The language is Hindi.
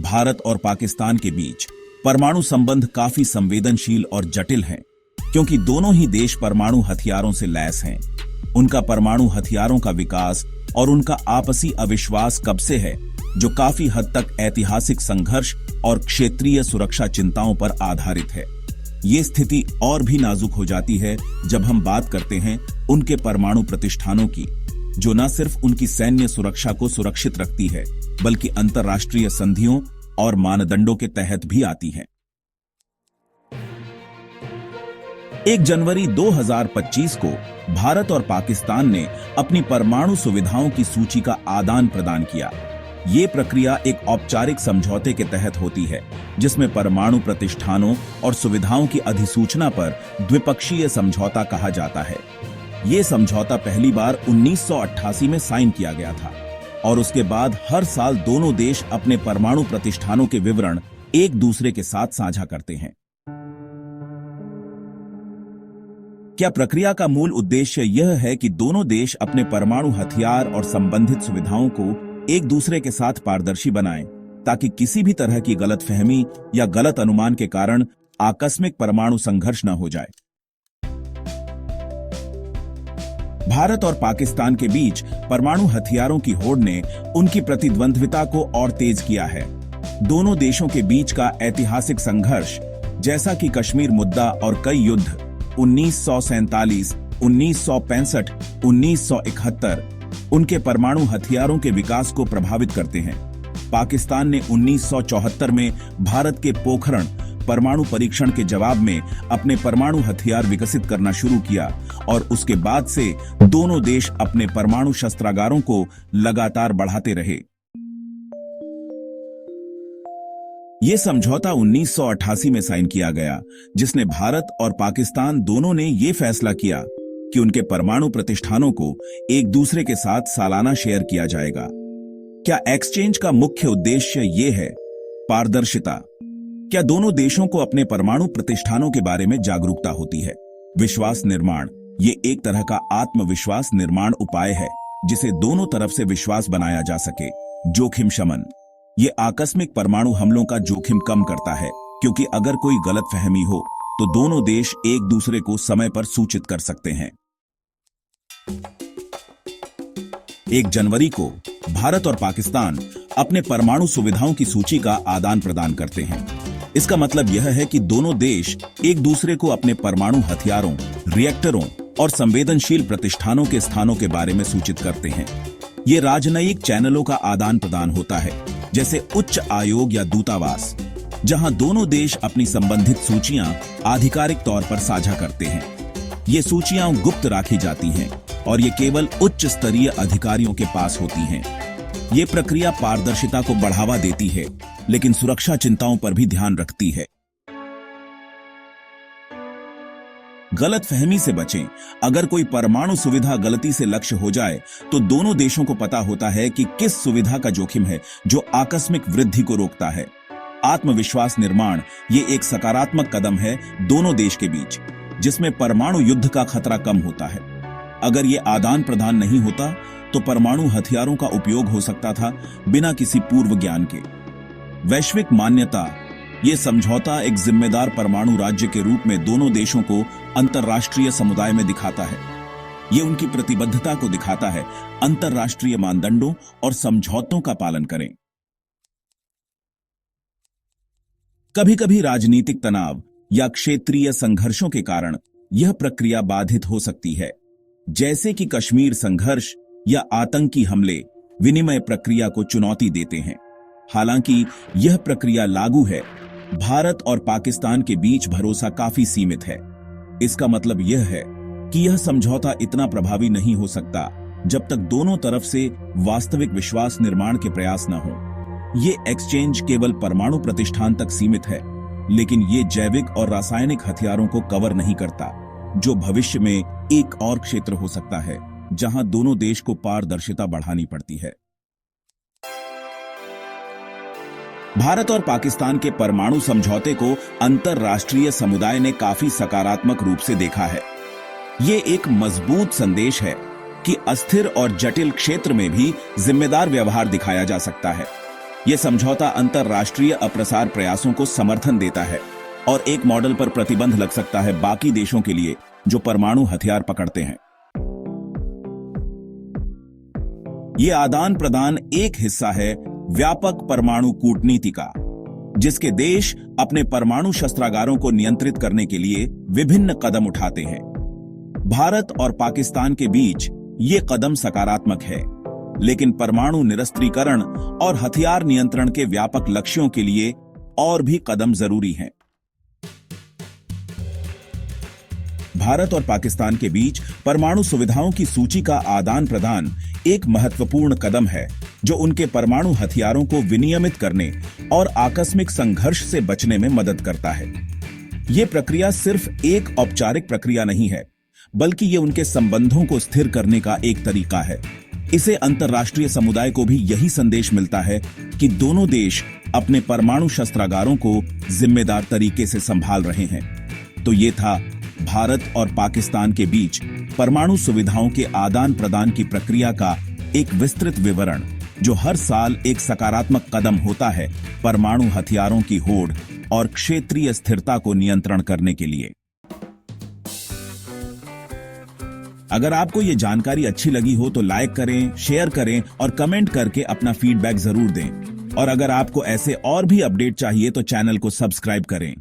भारत और पाकिस्तान के बीच परमाणु संबंध काफी संवेदनशील और जटिल हैं, क्योंकि दोनों ही देश परमाणु हथियारों से लैस हैं। उनका परमाणु हथियारों का विकास और उनका आपसी अविश्वास कब से है, जो काफी हद तक ऐतिहासिक संघर्ष और क्षेत्रीय सुरक्षा चिंताओं पर आधारित है। ये स्थिति और भी नाजुक हो जाती है जब हम बात करते हैं उनके परमाणु प्रतिष्ठानों की, जो न सिर्फ उनकी सैन्य सुरक्षा को सुरक्षित रखती है, बल्कि अंतर्राष्ट्रीय संधियों और मानदंडों के तहत भी आती है। 1 जनवरी 2025 को भारत और पाकिस्तान ने अपनी परमाणु सुविधाओं की सूची का आदान प्रदान किया। ये प्रक्रिया एक औपचारिक समझौते के तहत होती है, जिसमें परमाणु प्रतिष्ठानों और सुविधाओं की अधिसूचना पर द्विपक्षीय समझौता कहा जाता है। ये समझौता पहली बार 1988 में साइन किया गया था और उसके बाद हर साल दोनों देश अपने परमाणु प्रतिष्ठानों के विवरण एक दूसरे के साथ साझा करते हैं। क्या प्रक्रिया का मूल उद्देश्य यह है कि दोनों देश अपने परमाणु हथियार और संबंधित सुविधाओं को एक दूसरे के साथ पारदर्शी बनाएं, ताकि किसी भी तरह की गलतफहमी या गलत अनुमान के कारण आकस्मिक परमाणु संघर्ष न हो जाए। भारत और पाकिस्तान के बीच परमाणु हथियारों की होड़ ने उनकी प्रतिद्वंद्विता को और तेज किया है। दोनों देशों के बीच का ऐतिहासिक संघर्ष, जैसा कि कश्मीर मुद्दा और कई युद्ध 1947, 1965, 1971 उनके परमाणु हथियारों के विकास को प्रभावित करते हैं। पाकिस्तान ने 1974 में भारत के पोखरण परमाणु परीक्षण के जवाब में अपने परमाणु हथियार विकसित करना शुरू किया और उसके बाद से दोनों देश अपने परमाणु शस्त्रागारों को लगातार बढ़ाते रहे। यह समझौता 1988 में साइन किया गया, जिसने भारत और पाकिस्तान दोनों ने यह फैसला किया कि उनके परमाणु प्रतिष्ठानों को एक दूसरे के साथ सालाना शेयर किया जाएगा। क्या एक्सचेंज का मुख्य उद्देश्य यह है? पारदर्शिता। क्या दोनों देशों को अपने परमाणु प्रतिष्ठानों के बारे में जागरूकता होती है? विश्वास निर्माण। ये एक तरह का आत्मविश्वास निर्माण उपाय है, जिसे दोनों तरफ से विश्वास बनाया जा सके। जोखिम शमन। ये आकस्मिक परमाणु हमलों का जोखिम कम करता है, क्योंकि अगर कोई गलतफहमी हो तो दोनों देश एक दूसरे को समय पर सूचित कर सकते हैं। 1 जनवरी को भारत और पाकिस्तान अपने परमाणु सुविधाओं की सूची का आदान प्रदान करते हैं। इसका मतलब यह है कि दोनों देश एक दूसरे को अपने परमाणु हथियारों, रिएक्टरों और संवेदनशील प्रतिष्ठानों के स्थानों के बारे में सूचित करते हैं। ये राजनयिक चैनलों का आदान प्रदान होता है, जैसे उच्च आयोग या दूतावास, जहां दोनों देश अपनी संबंधित सूचियां आधिकारिक तौर पर साझा करते हैं। ये सूचियां गुप्त राखी जाती हैं और ये केवल उच्च स्तरीय अधिकारियों के पास होती हैं। ये प्रक्रिया पारदर्शिता को बढ़ावा देती है, लेकिन सुरक्षा चिंताओं पर भी ध्यान रखती है। गलतफहमी से बचें। अगर कोई परमाणु सुविधा गलती से लक्ष्य हो जाए, तो दोनों देशों को पता होता है कि किस सुविधा का जोखिम है, जो आकस्मिक वृद्धि को रोकता है। आत्मविश्वास निर्माण। ये एक सकारात्मक कदम है दोनों देश के बीच, जिसमें परमाणु युद्ध का खतरा कम होता है। अगर ये आदान प्रदान नहीं होता, तो परमाणु हथियारों का उपयोग हो सकता था बिना किसी पूर्व ज्ञान के। वैश्विक मान्यता। ये समझौता एक जिम्मेदार परमाणु राज्य के रूप में दोनों देशों को अंतर्राष्ट्रीय समुदाय में दिखाता है। ये उनकी प्रतिबद्धता को दिखाता है अंतर्राष्ट्रीय मानदंडों और समझौतों का पालन करें। कभी कभी राजनीतिक तनाव या क्षेत्रीय संघर्षों के कारण यह प्रक्रिया बाधित हो सकती है, जैसे कि कश्मीर संघर्ष या आतंकी हमले विनिमय प्रक्रिया को चुनौती देते हैं। हालांकि यह प्रक्रिया लागू है, भारत और पाकिस्तान के बीच भरोसा काफी सीमित है। इसका मतलब यह है कि यह समझौता इतना प्रभावी नहीं हो सकता जब तक दोनों तरफ से वास्तविक विश्वास निर्माण के प्रयास न हो। ये एक्सचेंज केवल परमाणु प्रतिष्ठान तक सीमित है, लेकिन ये जैविक और रासायनिक हथियारों को कवर नहीं करता, जो भविष्य में एक और क्षेत्र हो सकता है जहां दोनों देश को पारदर्शिता बढ़ानी पड़ती है। भारत और पाकिस्तान के परमाणु समझौते को अंतर्राष्ट्रीय समुदाय ने काफी सकारात्मक रूप से देखा है। ये एक मजबूत संदेश है कि अस्थिर और जटिल क्षेत्र में भी जिम्मेदार व्यवहार दिखाया जा सकता है। यह समझौता अंतरराष्ट्रीय अप्रसार प्रयासों को समर्थन देता है और एक मॉडल पर प्रतिबंध लग सकता है बाकी देशों के लिए जो परमाणु हथियार पकड़ते हैं। यह आदान प्रदान एक हिस्सा है व्यापक परमाणु कूटनीति का, जिसके देश अपने परमाणु शस्त्रागारों को नियंत्रित करने के लिए विभिन्न कदम उठाते हैं। भारत और पाकिस्तान के बीच ये कदम सकारात्मक है, लेकिन परमाणु निरस्त्रीकरण और हथियार नियंत्रण के व्यापक लक्ष्यों के लिए और भी कदम जरूरी हैं। भारत और पाकिस्तान के बीच परमाणु सुविधाओं की सूची का आदान प्रदान एक महत्वपूर्ण कदम है जो उनके परमाणु हथियारों को विनियमित करने और आकस्मिक संघर्ष से बचने में मदद करता है। यह प्रक्रिया सिर्फ एक औपचारिक प्रक्रिया नहीं है, बल्कि ये उनके संबंधों को स्थिर करने का एक तरीका है। इसे अंतर्राष्ट्रीय समुदाय को भी यही संदेश मिलता है कि दोनों देश अपने परमाणु शस्त्रागारों को जिम्मेदार तरीके से संभाल रहे हैं। तो ये था भारत और पाकिस्तान के बीच परमाणु सुविधाओं के आदान प्रदान की प्रक्रिया का एक विस्तृत विवरण, जो हर साल एक सकारात्मक कदम होता है परमाणु हथियारों की होड़ और क्षेत्रीय स्थिरता को नियंत्रण करने के लिए। अगर आपको ये जानकारी अच्छी लगी हो तो लाइक करें, शेयर करें और कमेंट करके अपना फीडबैक जरूर दें। और अगर आपको ऐसे और भी अपडेट चाहिए तो चैनल को सब्सक्राइब करें।